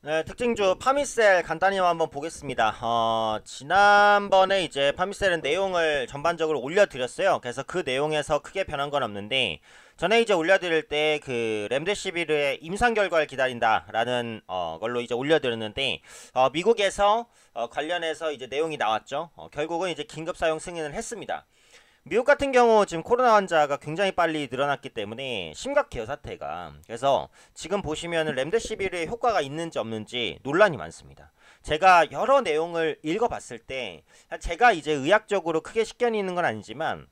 네, 특징주 파미셀 간단히 한번 보겠습니다. 지난번에 이제 파미셀은 내용을 전반적으로 올려드렸어요. 그래서 그 내용에서 크게 변한 건 없는데, 전에 이제 올려드릴 때 그 렘데시비르의 임상 결과를 기다린다라는 걸로 이제 올려드렸는데, 미국에서 관련해서 이제 내용이 나왔죠. 결국은 이제 긴급 사용 승인을 했습니다. 미국 같은 경우 지금 코로나 환자가 굉장히 빨리 늘어났기 때문에 심각해요, 사태가. 그래서 지금 보시면 렘데시비르의 효과가 있는지 없는지 논란이 많습니다. 제가 여러 내용을 읽어봤을 때 제가 이제 의학적으로 크게 식견이 있는 건 아니지만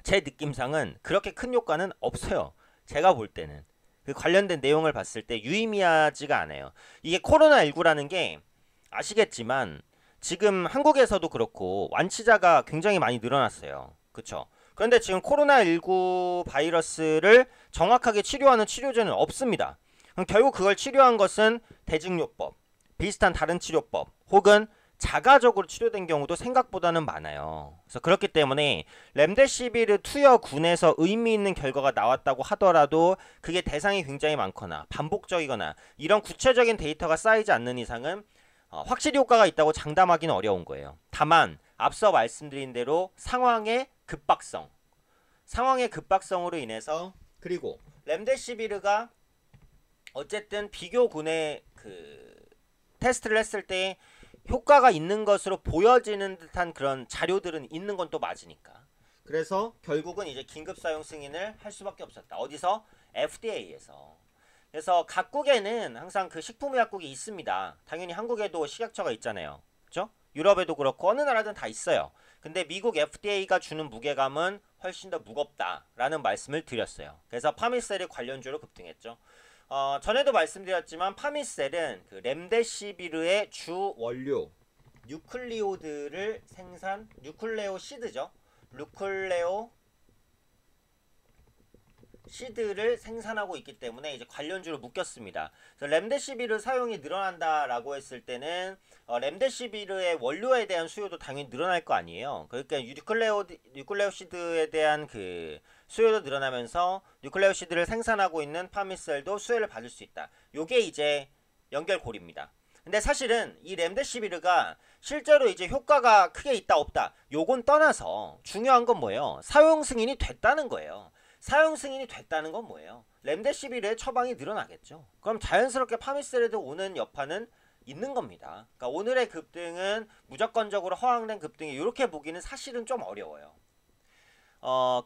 제 느낌상은 그렇게 큰 효과는 없어요. 제가 볼 때는 그 관련된 내용을 봤을 때 유의미하지가 않아요. 이게 코로나19라는 게 아시겠지만 지금 한국에서도 그렇고 완치자가 굉장히 많이 늘어났어요. 그쵸? 그런데 지금 코로나19 바이러스를 정확하게 치료하는 치료제는 없습니다. 그럼 결국 그걸 치료한 것은 대증요법, 비슷한 다른 치료법, 혹은 자가적으로 치료된 경우도 생각보다는 많아요. 그래서 그렇기 때문에 렘데시비르 투여군에서 의미 있는 결과가 나왔다고 하더라도 그게 대상이 굉장히 많거나 반복적이거나 이런 구체적인 데이터가 쌓이지 않는 이상은 확실히 효과가 있다고 장담하기는 어려운 거예요. 다만 앞서 말씀드린 대로 상황의 급박성으로 인해서, 그리고 렘데시비르가 어쨌든 비교군의 그 테스트를 했을 때 효과가 있는 것으로 보여지는 듯한 그런 자료들은 있는 건 또 맞으니까. 그래서 결국은 이제 긴급 사용 승인을 할 수밖에 없었다. 어디서? FDA에서. 그래서 각국에는 항상 그 식품의약국이 있습니다. 당연히 한국에도 식약처가 있잖아요. 그렇죠? 유럽에도 그렇고 어느 나라든 다 있어요. 근데 미국 FDA가 주는 무게감은 훨씬 더 무겁다라는 말씀을 드렸어요. 그래서 파미셀이 관련주로 급등했죠. 전에도 말씀드렸지만 파미셀은 그 렘데시비르의 주 원료 뉴클레오시드죠. 뉴클레오 시드를 생산하고 있기 때문에 이제 관련주로 묶였습니다. 그래서 렘데시비르 사용이 늘어난다라고 했을 때는 렘데시비르의 원료에 대한 수요도 당연히 늘어날 거 아니에요. 그러니까 뉴클레오시드에 대한 그 수요도 늘어나면서 뉴클레오시드를 생산하고 있는 파미셀도 수혜를 받을 수 있다. 요게 이제 연결고리입니다. 근데 사실은 이 렘데시비르가 실제로 이제 효과가 크게 있다 없다 요건 떠나서 중요한 건 뭐예요? 사용 승인이 됐다는 거예요. 사용 승인이 됐다는 건 뭐예요? 렘데시비르의 처방이 늘어나겠죠. 그럼 자연스럽게 파미셀에도 오는 여파는 있는 겁니다. 그러니까 오늘의 급등은 무조건적으로 허황된 급등이 이렇게 보기는 사실은 좀 어려워요.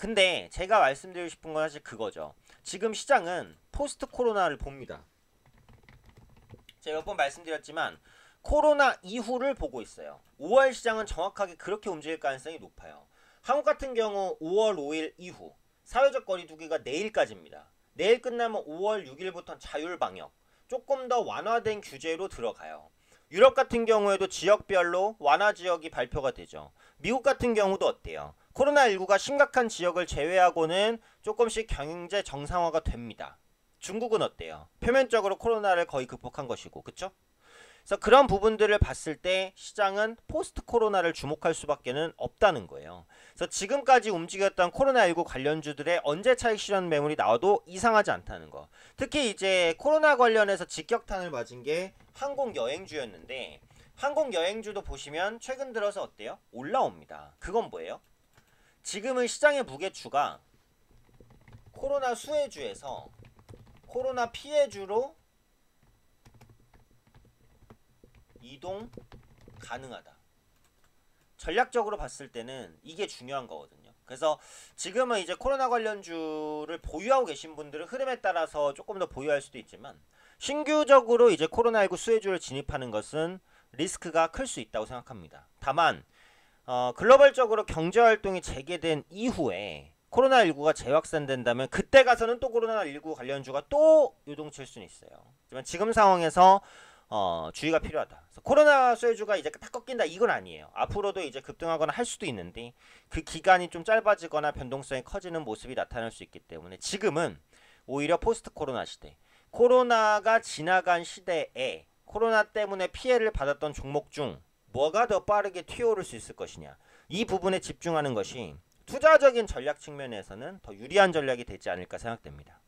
근데 제가 말씀드리고 싶은 건 사실 그거죠. 지금 시장은 포스트 코로나를 봅니다. 제가 몇 번 말씀드렸지만 코로나 이후를 보고 있어요. 5월 시장은 정확하게 그렇게 움직일 가능성이 높아요. 한국 같은 경우 5월 5일 이후 사회적 거리두기가 내일까지입니다. 내일 끝나면 5월 6일부터 자율방역, 조금 더 완화된 규제로 들어가요. 유럽 같은 경우에도 지역별로 완화 지역이 발표가 되죠. 미국 같은 경우도 어때요? 코로나19가 심각한 지역을 제외하고는 조금씩 경제 정상화가 됩니다. 중국은 어때요? 표면적으로 코로나를 거의 극복한 것이고, 그쵸? 그래서 그런 부분들을 봤을 때 시장은 포스트 코로나를 주목할 수밖에는 없다는 거예요. 그래서 지금까지 움직였던 코로나19 관련주들의 언제 차익 실현 매물이 나와도 이상하지 않다는 거. 특히 이제 코로나 관련해서 직격탄을 맞은 게 항공여행주였는데 항공여행주도 보시면 최근 들어서 어때요? 올라옵니다. 그건 뭐예요? 지금은 시장의 무게추가 코로나 수혜주에서 코로나 피해주로 이동 가능하다. 전략적으로 봤을 때는 이게 중요한 거거든요. 그래서 지금은 이제 코로나 관련주를 보유하고 계신 분들은 흐름에 따라서 조금 더 보유할 수도 있지만 신규적으로 이제 코로나19 수혜주를 진입하는 것은 리스크가 클 수 있다고 생각합니다. 다만 글로벌적으로 경제활동이 재개된 이후에 코로나19가 재확산된다면 그때 가서는 또 코로나19 관련주가 또 요동칠 수는 있어요. 하지만 지금 상황에서 주의가 필요하다. 그래서 코로나 수혜주가 이제 딱 꺾인다 이건 아니에요. 앞으로도 이제 급등하거나 할 수도 있는데 그 기간이 좀 짧아지거나 변동성이 커지는 모습이 나타날 수 있기 때문에 지금은 오히려 포스트 코로나 시대, 코로나가 지나간 시대에 코로나 때문에 피해를 받았던 종목 중 뭐가 더 빠르게 튀어오를 수 있을 것이냐, 이 부분에 집중하는 것이 투자적인 전략 측면에서는 더 유리한 전략이 되지 않을까 생각됩니다.